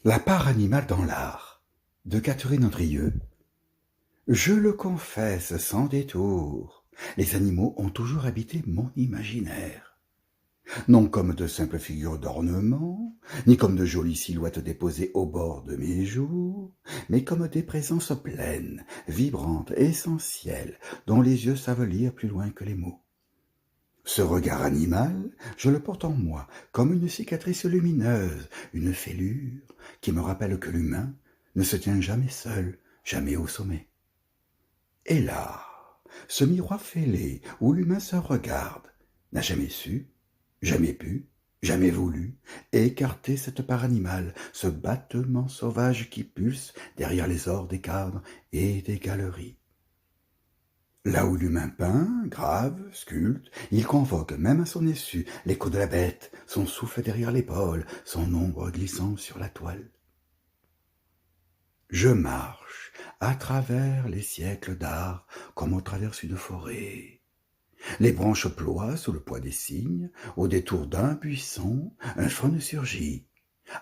La part animale dans l'art, de Catherine Andrieux. Je le confesse sans détour, les animaux ont toujours habité mon imaginaire. Non comme de simples figures d'ornement, ni comme de jolies silhouettes déposées au bord de mes joues, mais comme des présences pleines, vibrantes, essentielles, dont les yeux savent lire plus loin que les mots. Ce regard animal, je le porte en moi comme une cicatrice lumineuse, une fêlure qui me rappelle que l'humain ne se tient jamais seul, jamais au sommet. Et là, ce miroir fêlé où l'humain se regarde n'a jamais su, jamais pu, jamais voulu écarter cette part animale, ce battement sauvage qui pulse derrière les ors des cadres et des galeries. Là où l'humain peint, grave, sculpte, il convoque même à son insu l'écho de la bête, son souffle derrière l'épaule, son ombre glissant sur la toile. Je marche à travers les siècles d'art comme on traverse une forêt. Les branches ploient sous le poids des cygnes, au détour d'un buisson, un faune surgit.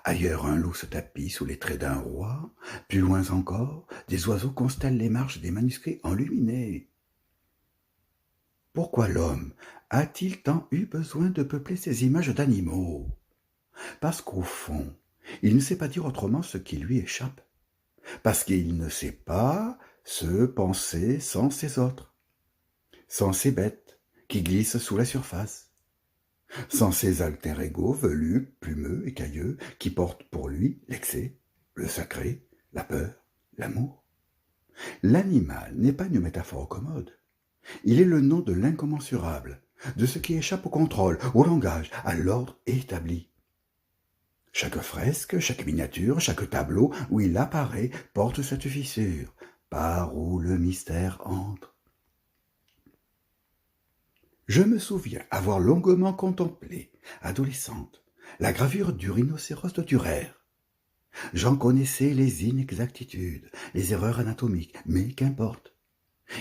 Ailleurs un loup se tapit sous les traits d'un roi, plus loin encore, des oiseaux constellent les marches des manuscrits enluminés. Pourquoi l'homme a-t-il tant eu besoin de peupler ces images d'animaux? Parce qu'au fond, il ne sait pas dire autrement ce qui lui échappe. Parce qu'il ne sait pas se penser sans ces autres, sans ces bêtes qui glissent sous la surface, sans ces alter ego velus, plumeux, écailleux, qui portent pour lui l'excès, le sacré, la peur, l'amour. L'animal n'est pas une métaphore commode. Il est le nom de l'incommensurable, de ce qui échappe au contrôle, au langage, à l'ordre établi. Chaque fresque, chaque miniature, chaque tableau où il apparaît porte cette fissure, par où le mystère entre. Je me souviens avoir longuement contemplé, adolescente, la gravure du rhinocéros de Dürer. J'en connaissais les inexactitudes, les erreurs anatomiques, mais qu'importe.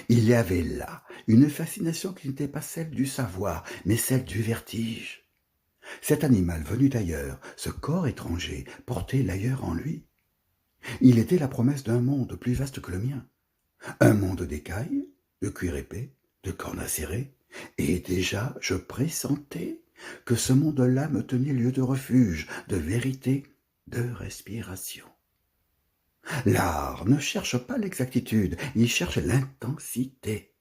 Il y avait là une fascination qui n'était pas celle du savoir, mais celle du vertige. Cet animal venu d'ailleurs, ce corps étranger, portait l'ailleurs en lui. Il était la promesse d'un monde plus vaste que le mien. Un monde d'écailles, de cuir épais, de cornes acérées, et déjà je pressentais que ce monde-là me tenait lieu de refuge, de vérité, de respiration. L'art ne cherche pas l'exactitude, il cherche l'intensité.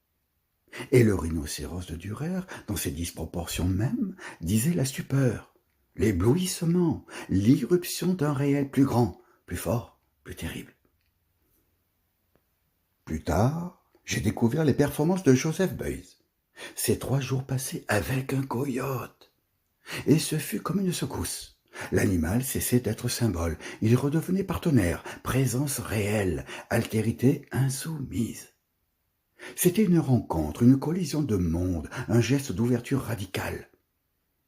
Et le rhinocéros de Dürer, dans ses disproportions mêmes, disait la stupeur, l'éblouissement, l'irruption d'un réel plus grand, plus fort, plus terrible. Plus tard, j'ai découvert les performances de Joseph Beuys, ces 3 jours passés avec un coyote. Et ce fut comme une secousse. L'animal cessait d'être symbole, il redevenait partenaire, présence réelle, altérité insoumise. C'était une rencontre, une collision de mondes, un geste d'ouverture radicale.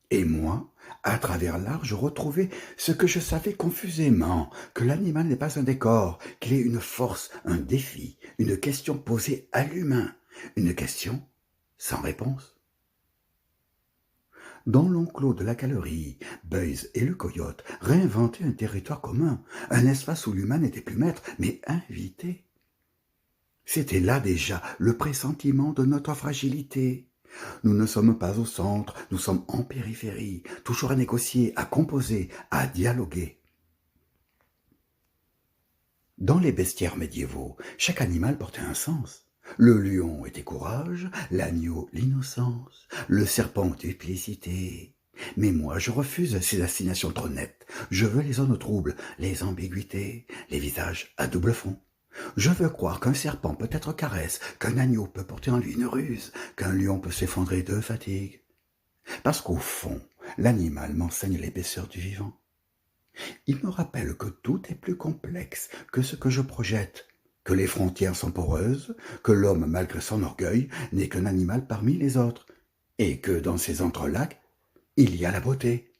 Et moi, à travers l'art, je retrouvais ce que je savais confusément, que l'animal n'est pas un décor, qu'il est une force, un défi, une question posée à l'humain, une question sans réponse. Dans l'enclos de la galerie, Beuys et le coyote réinventaient un territoire commun, un espace où l'humain n'était plus maître, mais invité. C'était là déjà le pressentiment de notre fragilité. Nous ne sommes pas au centre, nous sommes en périphérie, toujours à négocier, à composer, à dialoguer. Dans les bestiaires médiévaux, chaque animal portait un sens. Le lion était courage, l'agneau l'innocence, le serpent duplicité. Mais moi, je refuse ces assignations trop nettes. Je veux les zones troubles, les ambiguïtés, les visages à double front. Je veux croire qu'un serpent peut être caresse, qu'un agneau peut porter en lui une ruse, qu'un lion peut s'effondrer de fatigue. Parce qu'au fond, l'animal m'enseigne l'épaisseur du vivant. Il me rappelle que tout est plus complexe que ce que je projette, que les frontières sont poreuses, que l'homme, malgré son orgueil, n'est qu'un animal parmi les autres, et que dans ces entrelacs, il y a la beauté.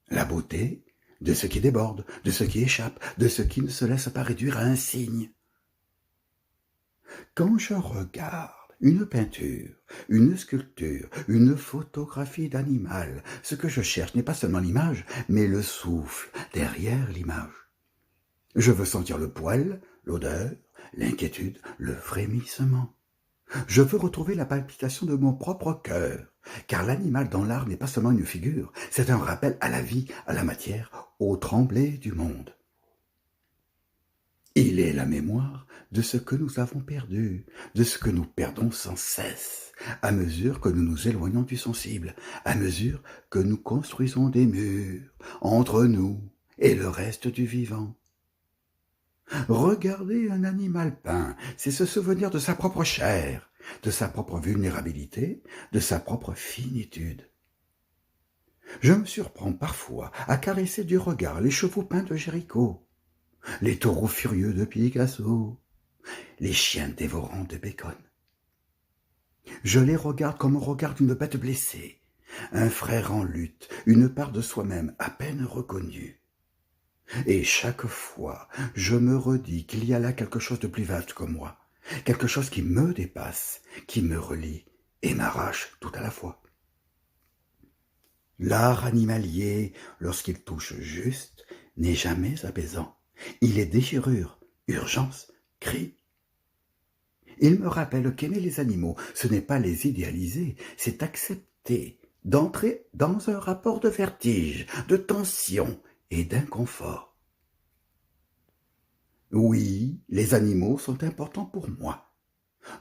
La beauté de ce qui déborde, de ce qui échappe, de ce qui ne se laisse pas réduire à un signe. Quand je regarde une peinture, une sculpture, une photographie d'animal, ce que je cherche n'est pas seulement l'image, mais le souffle derrière l'image. Je veux sentir le poil, l'odeur, l'inquiétude, le frémissement. Je veux retrouver la palpitation de mon propre cœur, car l'animal dans l'art n'est pas seulement une figure, c'est un rappel à la vie, à la matière, au trembler du monde. Il est la mémoire de ce que nous avons perdu, de ce que nous perdons sans cesse, à mesure que nous nous éloignons du sensible, à mesure que nous construisons des murs entre nous et le reste du vivant. Regarder un animal peint, c'est se souvenir de sa propre chair, de sa propre vulnérabilité, de sa propre finitude. Je me surprends parfois à caresser du regard les chevaux peints de Géricault, les taureaux furieux de Picasso, les chiens dévorants de Bacon. Je les regarde comme on regarde une bête blessée, un frère en lutte, une part de soi-même à peine reconnue. Et chaque fois, je me redis qu'il y a là quelque chose de plus vaste que moi, quelque chose qui me dépasse, qui me relie et m'arrache tout à la fois. L'art animalier, lorsqu'il touche juste, n'est jamais apaisant. Il est déchirure, urgence, cri. Il me rappelle qu'aimer les animaux, ce n'est pas les idéaliser, c'est accepter d'entrer dans un rapport de vertige, de tension et d'inconfort. Oui, les animaux sont importants pour moi.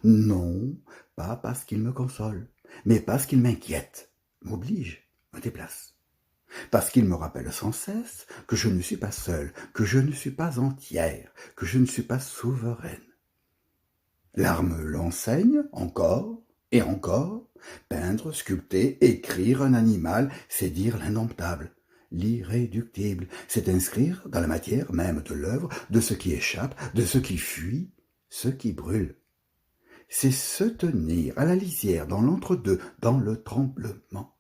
Non, pas parce qu'ils me consolent, mais parce qu'ils m'inquiètent, m'obligent, me déplacent. Parce qu'ils me rappellent sans cesse que je ne suis pas seule, que je ne suis pas entière, que je ne suis pas souveraine. L'art me l'enseigne encore et encore. Peindre, sculpter, écrire un animal, c'est dire l'indomptable, l'irréductible, c'est inscrire dans la matière même de l'œuvre de ce qui échappe, de ce qui fuit, ce qui brûle. C'est se tenir à la lisière dans l'entre-deux, dans le tremblement.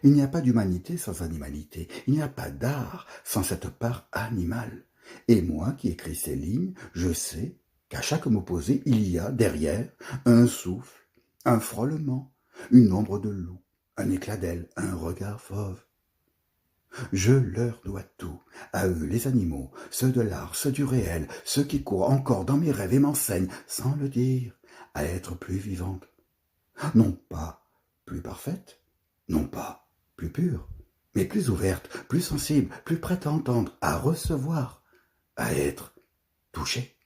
Il n'y a pas d'humanité sans animalité, il n'y a pas d'art sans cette part animale. Et moi qui écris ces lignes, je sais qu'à chaque mot posé, il y a derrière un souffle, un frôlement, une ombre de loup, un éclat d'aile, un regard fauve. Je leur dois tout, à eux les animaux, ceux de l'art, ceux du réel, ceux qui courent encore dans mes rêves et m'enseignent, sans le dire, à être plus vivante. Non pas plus parfaite, non pas plus pure, mais plus ouverte, plus sensible, plus prête à entendre, à recevoir, à être touchée.